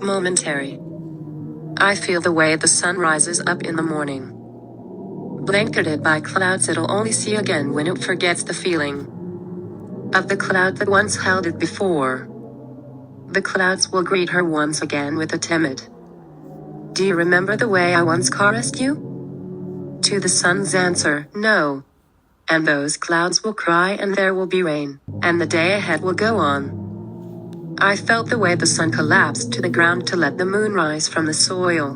Momentary. I feel the way the sun rises up in the morning. Blanketed by clouds it'll only see again when it forgets the feeling of the cloud that once held it before. The clouds will greet her once again with a timid, "Do you remember the way I once caressed you?" To the sun's answer, "No." And those clouds will cry and there will be rain, and the day ahead will go on. I felt the way the sun collapsed to the ground to let the moon rise from the soil.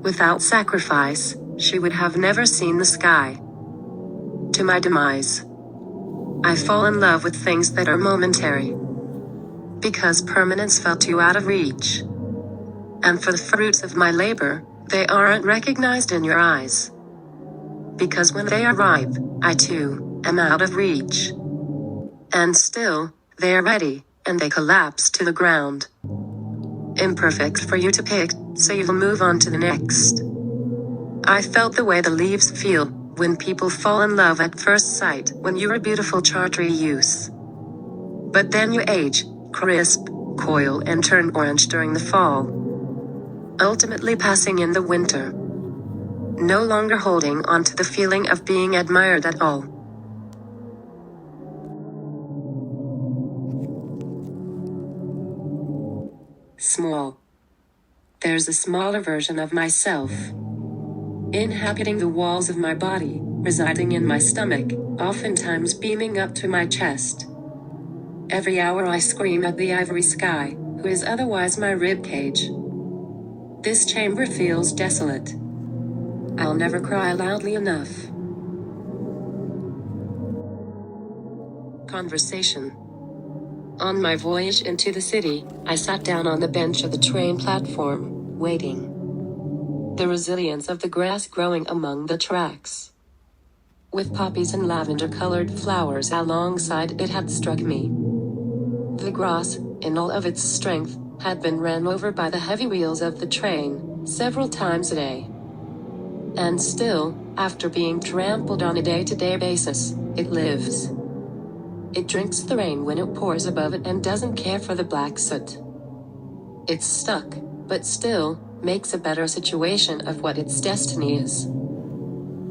Without sacrifice, she would have never seen the sky. To my demise, I fall in love with things that are momentary, because permanence felt too out of reach. And for the fruits of my labor, they aren't recognized in your eyes. Because when they are ripe, I too am out of reach. And still, they are ready, and they collapse to the ground. Imperfect for you to pick, so you'll move on to the next. I felt the way the leaves feel when people fall in love at first sight when you're a beautiful chartry youth. But then you age, crisp, coil and turn orange during the fall. Ultimately passing in the winter. No longer holding on to the feeling of being admired at all. Small. There's a smaller version of myself, inhabiting the walls of my body, residing in my stomach, oftentimes beaming up to my chest. Every hour I scream at the ivory sky, who is otherwise my ribcage. This chamber feels desolate. I'll never cry loudly enough. Conversation. On my voyage into the city, I sat down on the bench of the train platform, waiting. The resilience of the grass growing among the tracks, with poppies and lavender-colored flowers alongside it had struck me. The grass, in all of its strength, had been ran over by the heavy wheels of the train, several times a day. And still, after being trampled on a day-to-day basis, it lives. It drinks the rain when it pours above it and doesn't care for the black soot. It's stuck, but still, makes a better situation of what its destiny is.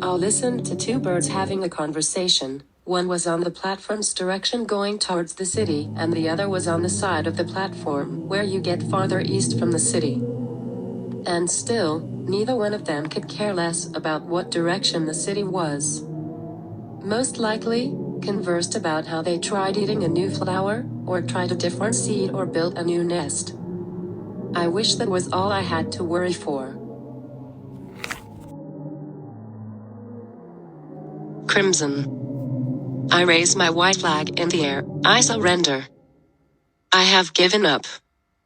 I'll listen to two birds having a conversation. One was on the platform's direction going towards the city, and the other was on the side of the platform where you get farther east from the city. And still, neither one of them could care less about what direction the city was. Most likely, conversed about how they tried eating a new flower, or tried a different seed or built a new nest. I wish that was all I had to worry for. Crimson. I raise my white flag in the air. I surrender. I have given up.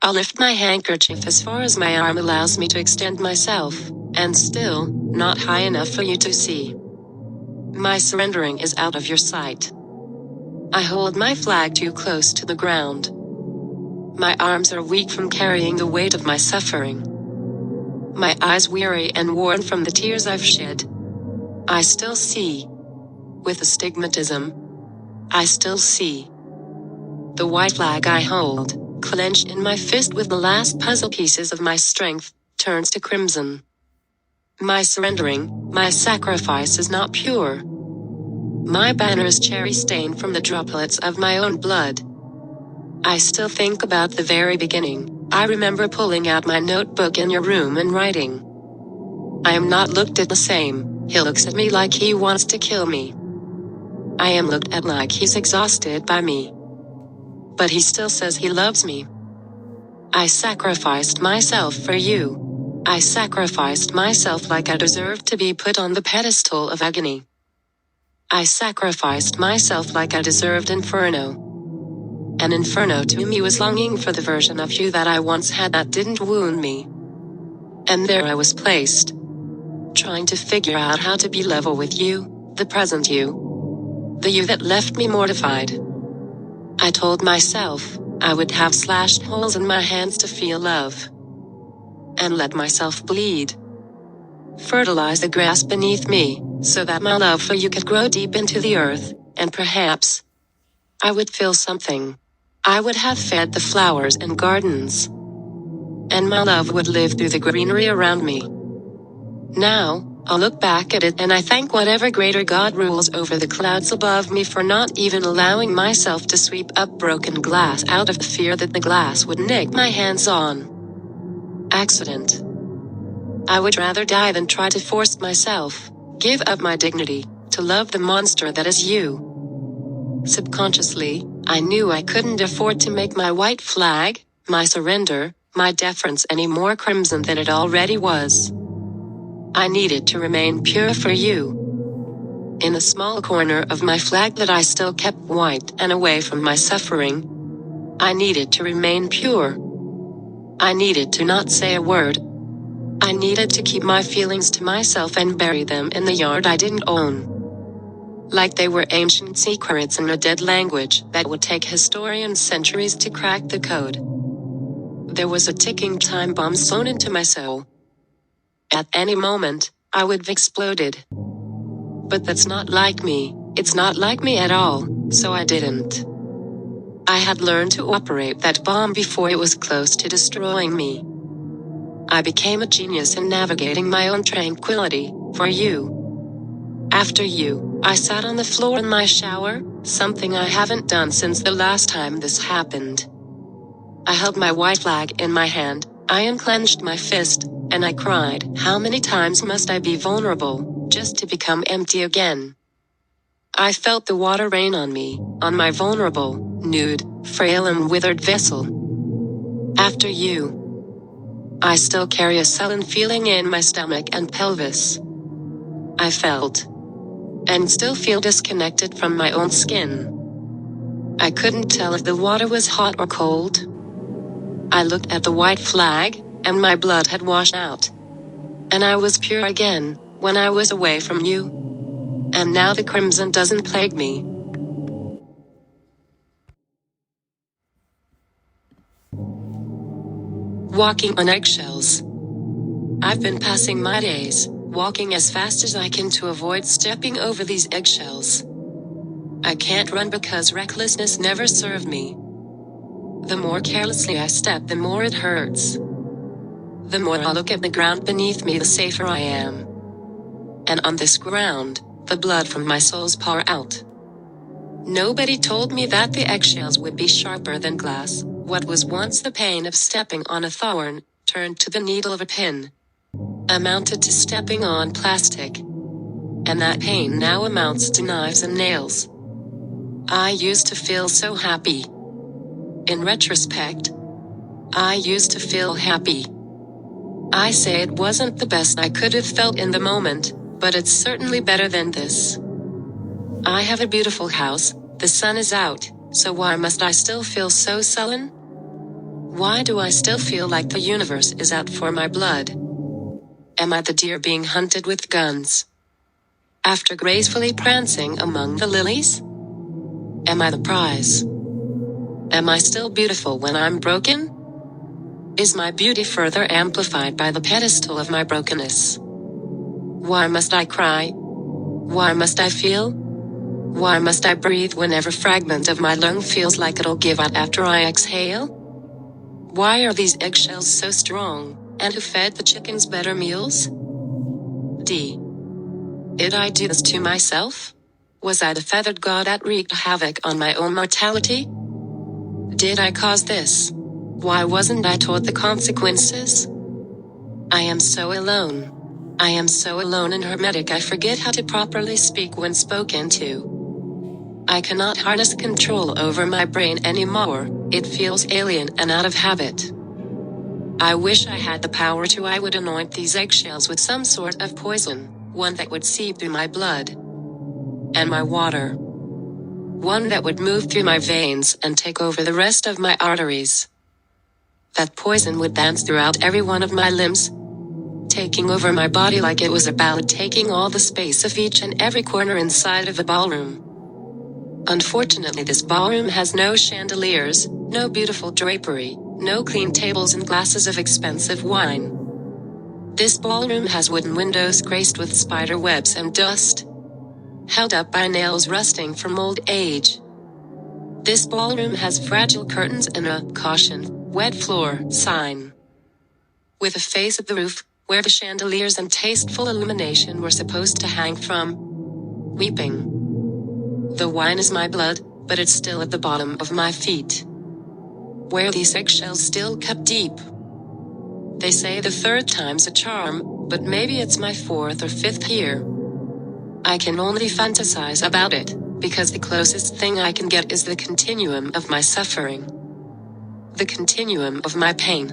I'll lift my handkerchief as far as my arm allows me to extend myself, and still, not high enough for you to see. My surrendering is out of your sight. I hold my flag too close to the ground. My arms are weak from carrying the weight of my suffering. My eyes weary and worn from the tears I've shed. I still see. With astigmatism, I still see. The white flag I hold, clenched in my fist with the last puzzle pieces of my strength, turns to crimson. My surrendering, my sacrifice is not pure. My banner is cherry-stained from the droplets of my own blood. I still think about the very beginning. I remember pulling out my notebook in your room and writing. I am not looked at the same. He looks at me like he wants to kill me. I am looked at like he's exhausted by me. But he still says he loves me. I sacrificed myself for you. I sacrificed myself like I deserved to be put on the pedestal of agony. I sacrificed myself like I deserved inferno. An inferno to me was longing for the version of you that I once had that didn't wound me. And there I was placed, trying to figure out how to be level with you, the present you. The you that left me mortified. I told myself, I would have slashed holes in my hands to feel love. And let myself bleed. Fertilize the grass beneath me, so that my love for you could grow deep into the earth, and perhaps I would feel something. I would have fed the flowers and gardens. and my love would live through the greenery around me. Now, I'll look back at it and I thank whatever greater God rules over the clouds above me for not even allowing myself to sweep up broken glass out of fear that the glass would nick my hands on accident. I would rather die than try to force myself, give up my dignity, to love the monster that is you. Subconsciously, I knew I couldn't afford to make my white flag, my surrender, my deference any more crimson than it already was. I needed to remain pure for you. In a small corner of my flag that I still kept white and away from my suffering, I needed to remain pure. I needed to not say a word. I needed to keep my feelings to myself and bury them in the yard I didn't own. Like they were ancient secrets in a dead language that would take historians centuries to crack the code. There was a ticking time bomb sewn into my soul. At any moment, I would have exploded. But that's not like me, it's not like me at all, so I didn't. I had learned to operate that bomb before it was close to destroying me. I became a genius in navigating my own tranquility, for you. After you, I sat on the floor in my shower, something I haven't done since the last time this happened. I held my white flag in my hand, I unclenched my fist, and I cried, how many times must I be vulnerable, just to become empty again? I felt the water rain on me, on my vulnerable, nude, frail and withered vessel. After you, I still carry a sullen feeling in my stomach and pelvis. I felt, and still feel disconnected from my own skin. I couldn't tell if the water was hot or cold. I looked at the white flag, and my blood had washed out. And I was pure again, when I was away from you. And now the crimson doesn't plague me. Walking on eggshells. I've been passing my days, walking as fast as I can to avoid stepping over these eggshells. I can't run because recklessness never served me. The more carelessly I step, the more it hurts. The more I look at the ground beneath me, the safer I am. And on this ground, the blood from my soul's pour out. Nobody told me that the eggshells would be sharper than glass. What was once the pain of stepping on a thorn, turned to the needle of a pin. Amounted to stepping on plastic. And that pain now amounts to knives and nails. I used to feel so happy. In retrospect, I used to feel happy. I say it wasn't the best I could have felt in the moment, but it's certainly better than this. I have a beautiful house, the sun is out, so why must I still feel so sullen? Why do I still feel like the universe is out for my blood? Am I the deer being hunted with guns? After gracefully prancing among the lilies? Am I the prize? Am I still beautiful when I'm broken? Is my beauty further amplified by the pedestal of my brokenness? Why must I cry? Why must I feel? Why must I breathe when every fragment of my lung feels like it'll give out after I exhale? Why are these eggshells so strong, and who fed the chickens better meals? Did I do this to myself? Was I the feathered god that wreaked havoc on my own mortality? Did I cause this? Why wasn't I taught the consequences? I am so alone. I am so alone and hermetic I forget how to properly speak when spoken to. I cannot harness control over my brain anymore, it feels alien and out of habit. I wish I had the power to. I would anoint these eggshells with some sort of poison, one that would seep through my blood and my water. One that would move through my veins and take over the rest of my arteries. That poison would dance throughout every one of my limbs, taking over my body like it was a ballad, taking all the space of each and every corner inside of a ballroom. Unfortunately, this ballroom has no chandeliers, no beautiful drapery, no clean tables and glasses of expensive wine. This ballroom has wooden windows graced with spider webs and dust, held up by nails rusting from old age. This ballroom has fragile curtains and a "Caution, wet floor" sign. with a face at the roof, where the chandeliers and tasteful illumination were supposed to hang from. Weeping. The wine is my blood, but it's still at the bottom of my feet, where these eggshells still kept deep. They say the third time's a charm, but maybe it's my fourth or fifth year. I can only fantasize about it, because the closest thing I can get is the continuum of my suffering. The continuum of my pain.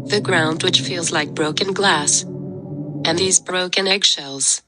The ground which feels like broken glass. And these broken eggshells.